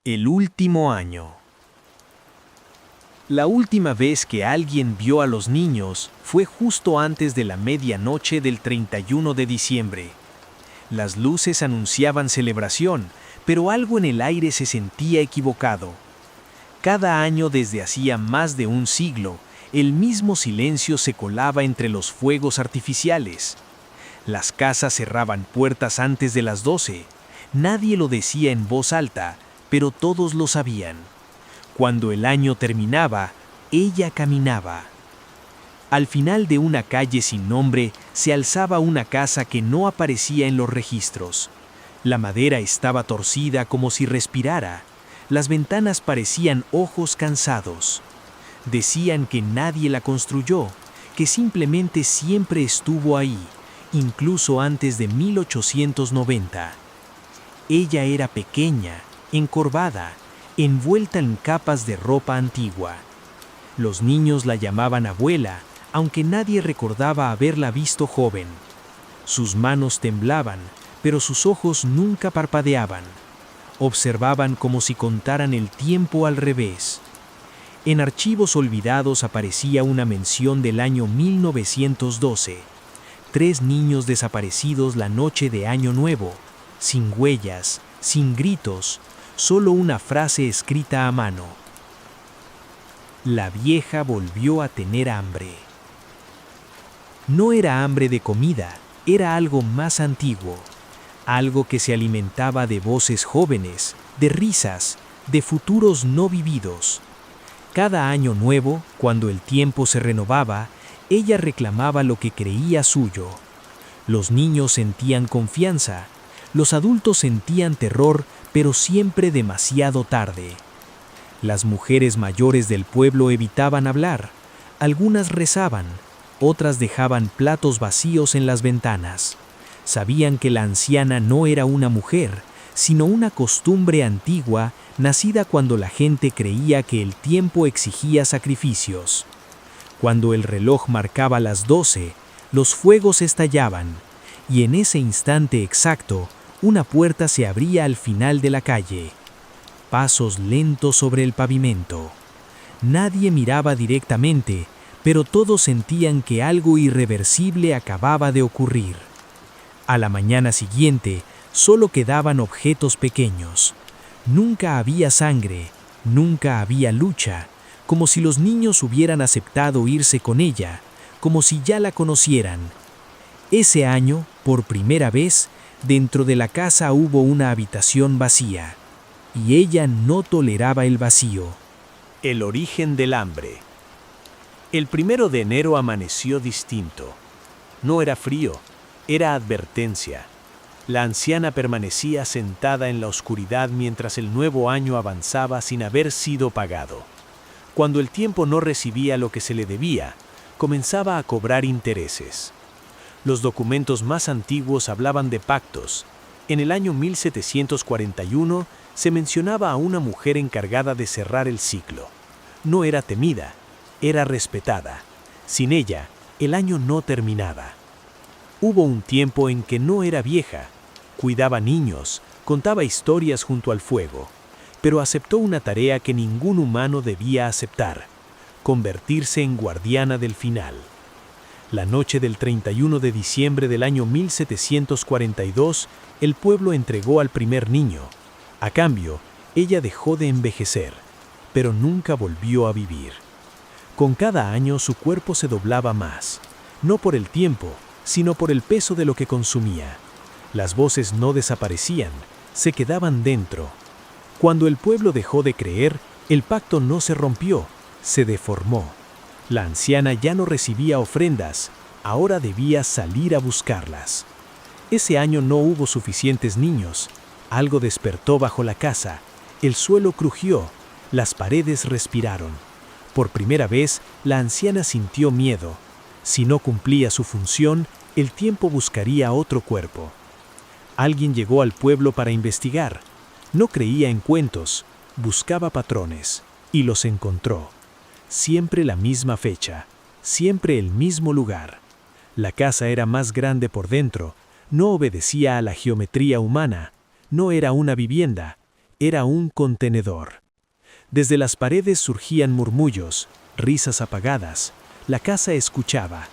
El último año. La última vez que alguien vio a los niños fue justo antes de la medianoche del 31 de diciembre. Las luces anunciaban celebración, pero algo en el aire se sentía equivocado. Cada año desde hacía más de un siglo, el mismo silencio se colaba entre los fuegos artificiales. Las casas cerraban puertas antes de las 12. Nadie lo decía en voz alta, pero todos lo sabían. Cuando el año terminaba, ella caminaba. Al final de una calle sin nombre se alzaba una casa que no aparecía en los registros. La madera estaba torcida como si respirara. Las ventanas parecían ojos cansados. Decían que nadie la construyó, que simplemente siempre estuvo ahí, incluso antes de 1890. Ella era pequeña, encorvada, envuelta en capas de ropa antigua. Los niños la llamaban abuela, aunque nadie recordaba haberla visto joven. Sus manos temblaban, pero sus ojos nunca parpadeaban. Observaban como si contaran el tiempo al revés. En archivos olvidados aparecía una mención del año 1912. 3 niños desaparecidos la noche de Año Nuevo, sin huellas, sin gritos, solo una frase escrita a mano. La vieja volvió a tener hambre. No era hambre de comida, era algo más antiguo, algo que se alimentaba de voces jóvenes, de risas, de futuros no vividos. Cada año nuevo, cuando el tiempo se renovaba, ella reclamaba lo que creía suyo. Los niños sentían confianza, los adultos sentían terror, pero siempre demasiado tarde. Las mujeres mayores del pueblo evitaban hablar, algunas rezaban, otras dejaban platos vacíos en las ventanas. Sabían que la anciana no era una mujer, sino una costumbre antigua nacida cuando la gente creía que el tiempo exigía sacrificios. Cuando el reloj marcaba las 12, los fuegos estallaban, y en ese instante exacto, una puerta se abría al final de la calle. Pasos lentos sobre el pavimento. Nadie miraba directamente, pero todos sentían que algo irreversible acababa de ocurrir. A la mañana siguiente, solo quedaban objetos pequeños. Nunca había sangre, nunca había lucha, como si los niños hubieran aceptado irse con ella, como si ya la conocieran. Ese año, por primera vez, dentro de la casa hubo una habitación vacía, y ella no toleraba el vacío. El origen del hambre. El 1 de enero amaneció distinto. No era frío, era advertencia. La anciana permanecía sentada en la oscuridad mientras el nuevo año avanzaba sin haber sido pagado. Cuando el tiempo no recibía lo que se le debía, comenzaba a cobrar intereses. Los documentos más antiguos hablaban de pactos. En el año 1741 se mencionaba a una mujer encargada de cerrar el ciclo. No era temida, era respetada. Sin ella, el año no terminaba. Hubo un tiempo en que no era vieja, cuidaba niños, contaba historias junto al fuego, pero aceptó una tarea que ningún humano debía aceptar: convertirse en guardiana del final. La noche del 31 de diciembre del año 1742, el pueblo entregó al primer niño. A cambio, ella dejó de envejecer, pero nunca volvió a vivir. Con cada año su cuerpo se doblaba más, no por el tiempo, sino por el peso de lo que consumía. Las voces no desaparecían, se quedaban dentro. Cuando el pueblo dejó de creer, el pacto no se rompió, se deformó. La anciana ya no recibía ofrendas, ahora debía salir a buscarlas. Ese año no hubo suficientes niños. Algo despertó bajo la casa, el suelo crujió, las paredes respiraron. Por primera vez, la anciana sintió miedo. Si no cumplía su función, el tiempo buscaría otro cuerpo. Alguien llegó al pueblo para investigar. No creía en cuentos, buscaba patrones, y los encontró. Siempre la misma fecha, siempre el mismo lugar. La casa era más grande por dentro, no obedecía a la geometría humana, no era una vivienda, Era un contenedor. Desde las paredes surgían murmullos, risas apagadas. La casa escuchaba.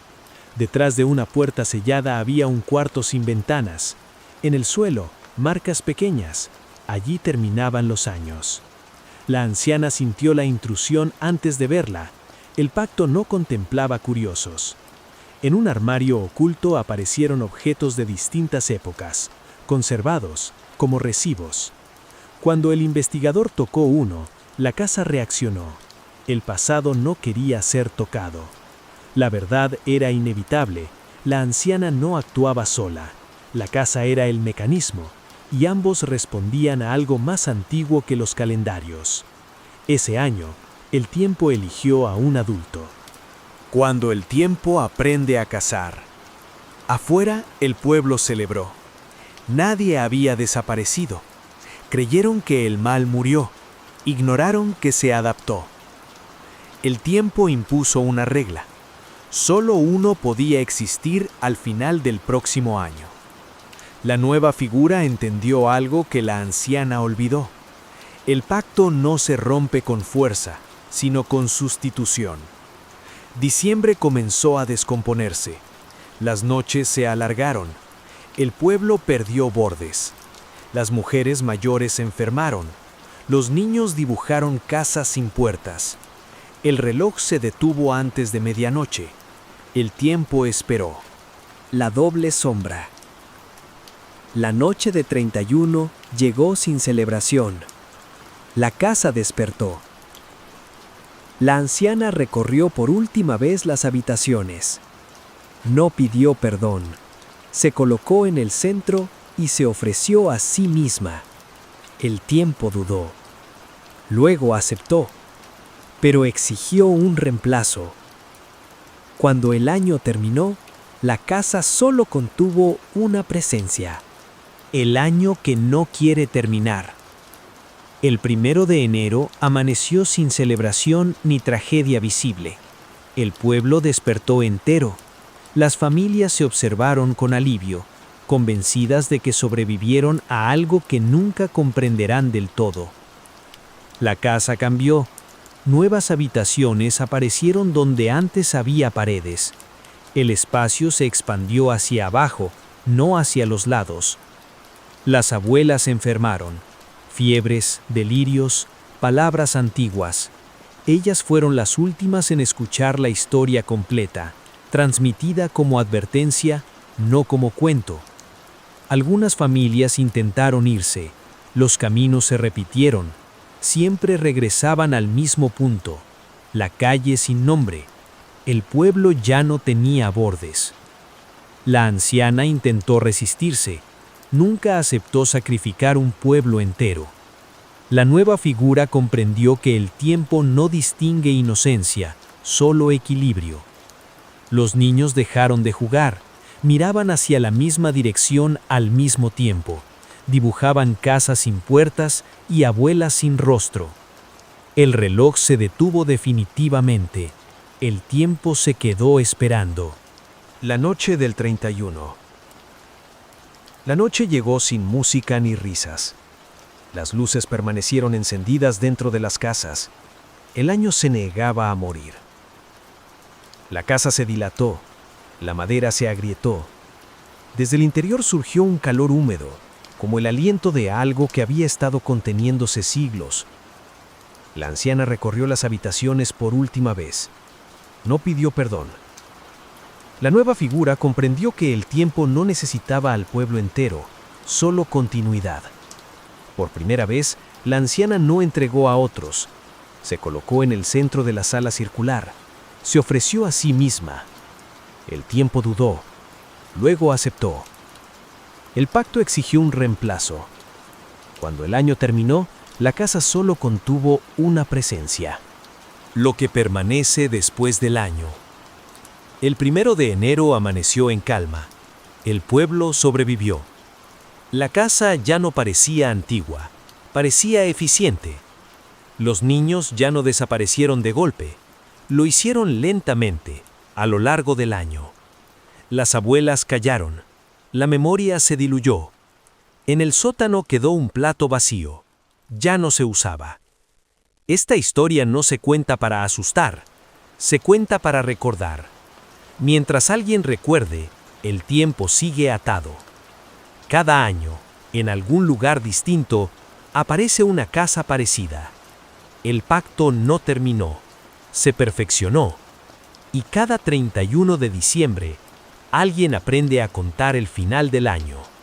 Detrás de una puerta sellada había un cuarto sin ventanas. En el suelo, marcas pequeñas. Allí terminaban los años. La anciana sintió la intrusión antes de verla. El pacto no contemplaba curiosos. En un armario oculto aparecieron objetos de distintas épocas, conservados como recibos. Cuando el investigador tocó uno, la casa reaccionó. El pasado no quería ser tocado. La verdad era inevitable. La anciana no actuaba sola. La casa era el mecanismo, y ambos respondían a algo más antiguo que los calendarios. Ese año, el tiempo eligió a un adulto. Cuando el tiempo aprende a cazar. Afuera, el pueblo celebró. Nadie había desaparecido. Creyeron que el mal murió. Ignoraron que se adaptó. El tiempo impuso una regla. Solo uno podía existir al final del próximo año. La nueva figura entendió algo que la anciana olvidó. El pacto no se rompe con fuerza, sino con sustitución. Diciembre comenzó a descomponerse. Las noches se alargaron. El pueblo perdió bordes. Las mujeres mayores se enfermaron. Los niños dibujaron casas sin puertas. El reloj se detuvo antes de medianoche. El tiempo esperó. La doble sombra. La noche de 31 llegó sin celebración. La casa despertó. La anciana recorrió por última vez las habitaciones. No pidió perdón. Se colocó en el centro y se ofreció a sí misma. El tiempo dudó. Luego aceptó, pero exigió un reemplazo. Cuando el año terminó, la casa solo contuvo una presencia. El año que no quiere terminar. El 1 de enero amaneció sin celebración ni tragedia visible. El pueblo despertó entero. Las familias se observaron con alivio, convencidas de que sobrevivieron a algo que nunca comprenderán del todo. La casa cambió. Nuevas habitaciones aparecieron donde antes había paredes. El espacio se expandió hacia abajo, no hacia los lados. Las abuelas se enfermaron. Fiebres, delirios, palabras antiguas. Ellas fueron las últimas en escuchar la historia completa, transmitida como advertencia, no como cuento. Algunas familias intentaron irse. Los caminos se repitieron. Siempre regresaban al mismo punto. La calle sin nombre. El pueblo ya no tenía bordes. La anciana intentó resistirse. Nunca aceptó sacrificar un pueblo entero. La nueva figura comprendió que el tiempo no distingue inocencia, solo equilibrio. Los niños dejaron de jugar, miraban hacia la misma dirección al mismo tiempo, dibujaban casas sin puertas y abuelas sin rostro. El reloj se detuvo definitivamente. El tiempo se quedó esperando. La noche del 31. La noche llegó sin música ni risas. Las luces permanecieron encendidas dentro de las casas. El año se negaba a morir. La casa se dilató. La madera se agrietó. Desde el interior surgió un calor húmedo, como el aliento de algo que había estado conteniéndose siglos. La anciana recorrió las habitaciones por última vez. No pidió perdón. La nueva figura comprendió que el tiempo no necesitaba al pueblo entero, solo continuidad. Por primera vez, la anciana no entregó a otros. Se colocó en el centro de la sala circular. Se ofreció a sí misma. El tiempo dudó. Luego aceptó. El pacto exigió un reemplazo. Cuando el año terminó, la casa solo contuvo una presencia. Lo que permanece después del año. El 1 de enero amaneció en calma. El pueblo sobrevivió. La casa ya no parecía antigua, parecía eficiente. Los niños ya no desaparecieron de golpe, lo hicieron lentamente, a lo largo del año. Las abuelas callaron, la memoria se diluyó. En el sótano quedó un plato vacío, ya no se usaba. Esta historia no se cuenta para asustar, se cuenta para recordar. Mientras alguien recuerde, el tiempo sigue atado. Cada año, en algún lugar distinto, aparece una casa parecida. El pacto no terminó, se perfeccionó, y cada 31 de diciembre, alguien aprende a contar el final del año.